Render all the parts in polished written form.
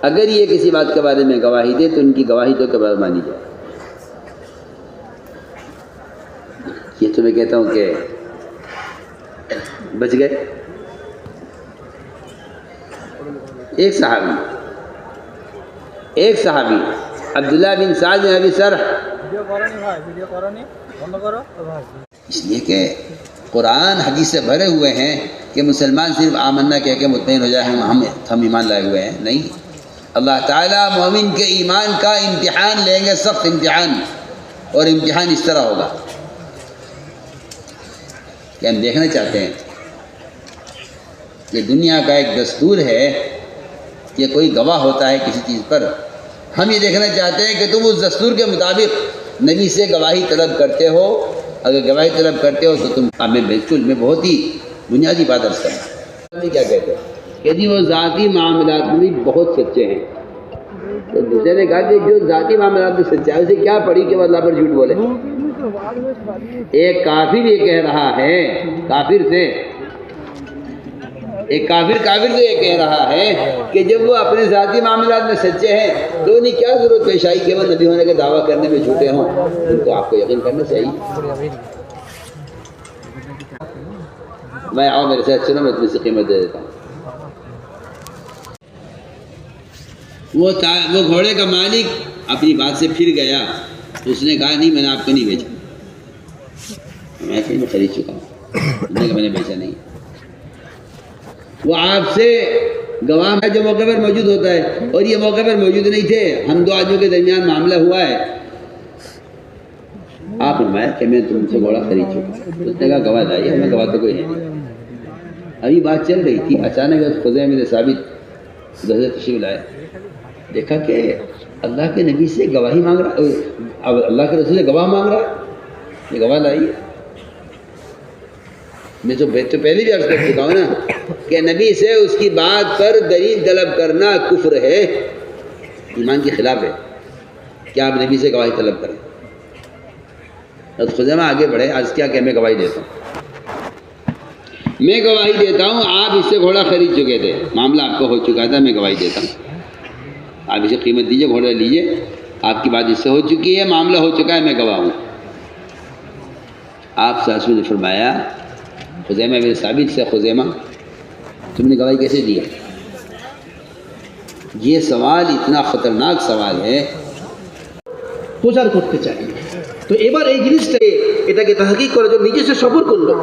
اگر یہ کسی بات کے بارے میں گواہی دے تو ان کی گواہی تو کبھی مانی جائے۔ یہ تو میں کہتا ہوں کہ بچ گئے۔ ایک صحابی عبداللہ بن سعد بن ابی سرح، اس لیے کہ قرآن حدیث سے بھرے ہوئے ہیں کہ مسلمان صرف آمنا کہہ کے مطمئن ہو جائے ہم ایمان لائے ہوئے ہیں، نہیں۔ اللہ تعالیٰ مومن کے ایمان کا امتحان لیں گے، سخت امتحان، اور امتحان اس طرح ہوگا کہ ہم دیکھنا چاہتے ہیں کہ دنیا کا ایک دستور ہے کہ کوئی گواہ ہوتا ہے کسی چیز پر، ہم یہ دیکھنا چاہتے ہیں کہ تم اس دستور کے مطابق نبی سے گواہی طلب کرتے ہو۔ اگر گواہی طلب کرتے ہو تو تم میں بالکل میں بہت ہی بنیادی بات عرض کرنا۔ کیا کہتے ہیں کہ جی وہ ذاتی معاملات میں بھی بہت سچے ہیں، تو دوسرے نے کہا کہ جو ذاتی معاملات میں سچا ہے اسے کیا پڑھی کہ وہ اللہ پر جھوٹ بولے۔ ایک کافر یہ کہہ رہا ہے، ایک کافر سے یہ کہہ رہا ہے کہ جب وہ اپنے ذاتی معاملات میں سچے ہیں تو انہیں کیا ضرورت پیش آئی کہ وہ نبی ہونے کا دعویٰ کرنے میں جھوٹے ہوں۔ ان کو آپ کو یقین کرنا چاہیے۔ میں آؤ میرے ساتھ چلو، میں تمہیں سے قیمت دے دیتا ہوں۔ وہ گھوڑے کا مالک اپنی بات سے پھر گیا، اس نے کہا نہیں میں نے آپ کو نہیں بیچا، میں خرید چکا ہوں، میں نے بیچا نہیں۔ وہ آپ سے گواہ ہے جو موقع پر موجود ہوتا ہے، اور یہ موقع پر موجود نہیں تھے، ہم دو آدمیوں کے درمیان معاملہ ہوا ہے، آپ فرمایا کہ میں تم سے گھوڑا خرید چکا ہوں۔ اس نے کہا گواہ لائیے، ہمیں گواہ تو کوئی ہے نہیں۔ ابھی بات چل رہی تھی، اچانک خزیمہ بن ثابت ادھر سے تشریف لائے، دیکھا کہ اللہ کے نبی سے گواہی مانگ رہا، اللہ کے رسول سے گواہ مانگ رہا ہے، یہ گواہ لائیے۔ میں تو پہلے بھی عرض کر چکا ہوں نا کہ نبی سے اس کی بات پر دلیل طلب کرنا کفر ہے، ایمان کے خلاف ہے کہ آپ نبی سے گواہی طلب کریں۔ خزیمہ آگے بڑھے، عرض کیا کہ میں گواہی دیتا ہوں، آپ اس سے گھوڑا خرید چکے تھے، معاملہ آپ کو ہو چکا تھا، میں گواہی دیتا ہوں، آپ اسے قیمت دیجئے، گھوڑا لیجئے، آپ کی بات اس سے ہو چکی ہے، معاملہ ہو چکا ہے، میں گواہ ہوں۔ آپ صلی اللہ علیہ وسلم نے فرمایا خزیمہ بن ثابت سے، خزیمہ تم نے گواہی کیسے دی؟ یہ سوال اتنا خطرناک سوال ہے، প্রচার করতে চাই। তো এবার এই জিনিসটাকে এটাকে তাহকিক করার জন্য নিজে সে সফর করলো,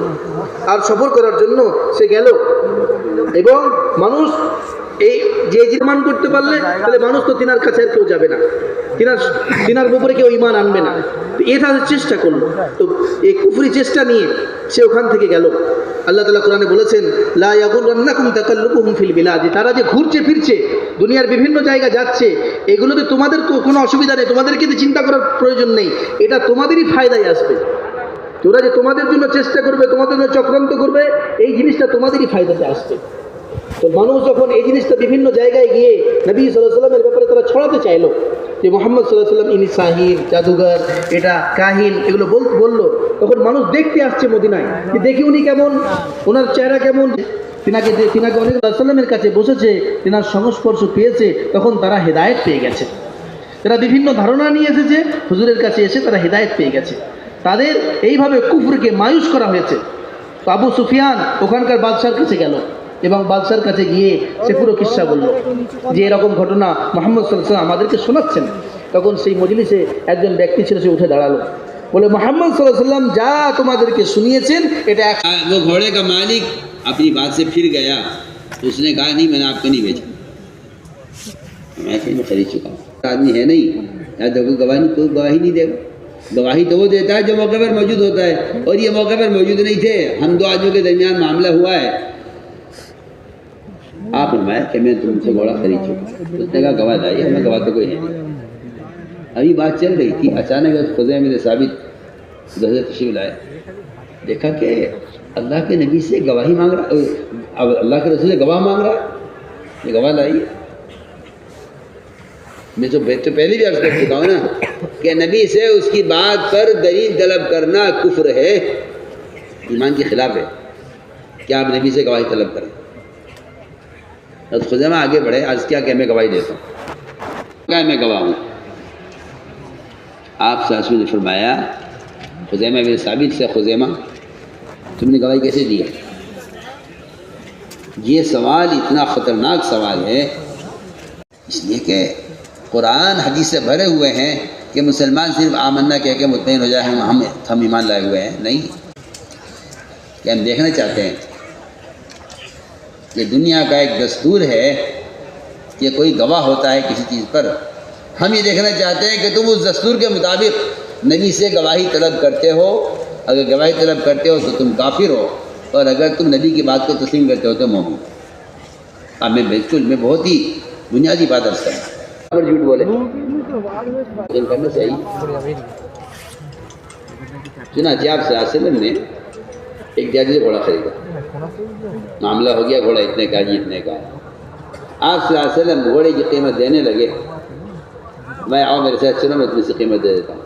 আর সফর করার জন্য সে গেল, এবং মানুষ এই যে ইমান করতে পারলে তাহলে মানুষ তো তিনার কাছে আর কেউ যাবে না, তিনার উপরে কেউ ইমান আনবে না। তো এটা চেষ্টা করলো, তো এই কুফরি চেষ্টা নিয়ে সে ওখান থেকে গেল। আল্লাহ তাআলা কোরআনে বলেছেন লা ইয়াগুররান্নাকুম তাকাল্লুবুহুম ফিল বিলাদ, তারা যে ঘুরছে ফিরছে দুনিয়ার বিভিন্ন জায়গা যাচ্ছে, এগুলোতে তোমাদের কোনো অসুবিধা নেই, তোমাদের কিন্তু চিন্তা করার প্রয়োজন নেই, এটা তোমাদেরই ফায়দায় আসবে। ওরা যে তোমাদের জন্য চেষ্টা করবে, তোমাদের জন্য চক্রান্ত করবে, এই জিনিসটা তোমাদেরই ফায়দাতে আসবে। তো মানুষ যখন এই জিনিসটা বিভিন্ন জায়গায় গিয়ে নবী সাল্লাল্লাহু আলাইহি ওয়াসাল্লামের ব্যাপারে তারা ছড়াতে চাইলো যে মুহাম্মদ সাল্লাল্লাহু আলাইহি ওয়াসাল্লাম ইনি সাহির, জাদুঘর, এটা কাহিন, এগুলো বললো, তখন মানুষ দেখতে আসছে মদিনায় যে দেখি উনি কেমন, ওনার চেহারা কেমন, তিনাকে অনেক রাসূলের কাছে বসেছে, তিনার সংস্পর্শ পেয়েছে, তখন তারা হেদায়েত পেয়ে গেছে। যারা বিভিন্ন ধারণা নিয়ে এসেছে হুজুরের কাছে এসে তারা হেদায়েত পেয়ে গেছে। তাদের এইভাবে কুফরকে মায়ুস করা হয়েছে। তো আবু সুফিয়ান ওখানকার বাদশার কাছে গেল, এবং বাদশার কাছে গিয়ে সে পুরো কিস্সা বলল যে এরকম ঘটনা মুহাম্মদ সাল্লাল্লাহু আলাইহি ওয়াসাল্লাম আমাদেরকে শোনাচ্ছেন। তখন সেই মজলিসে একজন ব্যক্তি ছিল, সে উঠে দাঁড়ালো, বলে মুহাম্মদ সাল্লাল্লাহু আলাইহি ওয়াসাল্লাম যা তোমাদেরকে শুনিয়েছেন এটা وہ گھوڑے کا مالک اپنی بات سے پھر گیا، اس نے کہا نہیں میں نے آپ کو نہیں بیچا، میں خرید چکا ہوں۔ آدمی ہے نہیں یا تو کوئی گواہی نہیں دے گا، گواہی تو وہ دیتا ہے جو موقع پر موجود ہوتا ہے، اور یہ موقع پر موجود نہیں تھے، ہم دو آدمیوں کے درمیان معاملہ ہوا ہے، آپ فرمایا کہ میں تم سے گھوڑا خرید چکا ہوں۔ اس نے کہا گواہ لائیے، ہمیں گواہ تو کوئی ہے نہیں۔ ابھی بات چل رہی تھی، اچانک خزیمہ بن ثابت ادھر سے تشریف لائے، دیکھا کہ اللہ کے نبی سے گواہی مانگ رہا، اللہ کے رسول سے گواہ مانگ رہا ہے، یہ گواہ لائیے۔ میں تو پہلے بھی عرض کر چکا ہوں نا کہ نبی سے اس کی بات پر دلیل طلب کرنا کفر ہے، ایمان کے خلاف ہے کہ آپ نبی سے گواہی طلب کریں۔ حضرت خزیمہ آگے بڑھے، عرض کیا کہ میں گواہی دیتا ہوں، کیا میں گواہ ہوں۔ آپ صلی اللہ علیہ وسلم نے فرمایا خزیمہ بن ثابت سے، خزیمہ تم نے گواہی کیسے دی ہے؟ یہ سوال اتنا خطرناک سوال ہے، اس لیے کہ قرآن حدیث سے بھرے ہوئے ہیں کہ مسلمان صرف آمنا کہہ کے مطمئن ہو جائے ہم ایمان لائے ہوئے ہیں، نہیں، کہ ہم دیکھنا چاہتے ہیں کہ دنیا کا ایک دستور ہے کہ کوئی گواہ ہوتا ہے کسی چیز پر، ہم یہ دیکھنا چاہتے ہیں کہ تم اس دستور کے مطابق نبی سے گواہی طلب کرتے ہو، اگر گواہی طلب کرتے ہو تو تم کافر ہو، اور اگر تم نبی کی بات کو تسلیم کرتے ہو تو مومن۔ اب میں بہت ہی بنیادی بات عرض کرنا، اگر جھوٹ بولے کرنا چاہیے۔ چنانچہ آپ صلی اللہ علیہ وسلم نے ایک جادی سے گھوڑا خریدا، معاملہ ہو گیا، گھوڑا اتنے کا جی اتنے کا۔ آپ صلی اللہ علیہ وسلم گھوڑے کی قیمت دینے لگے، میں آؤ میرے ساتھ چلو میں تم سے قیمت دے دیتا ہوں۔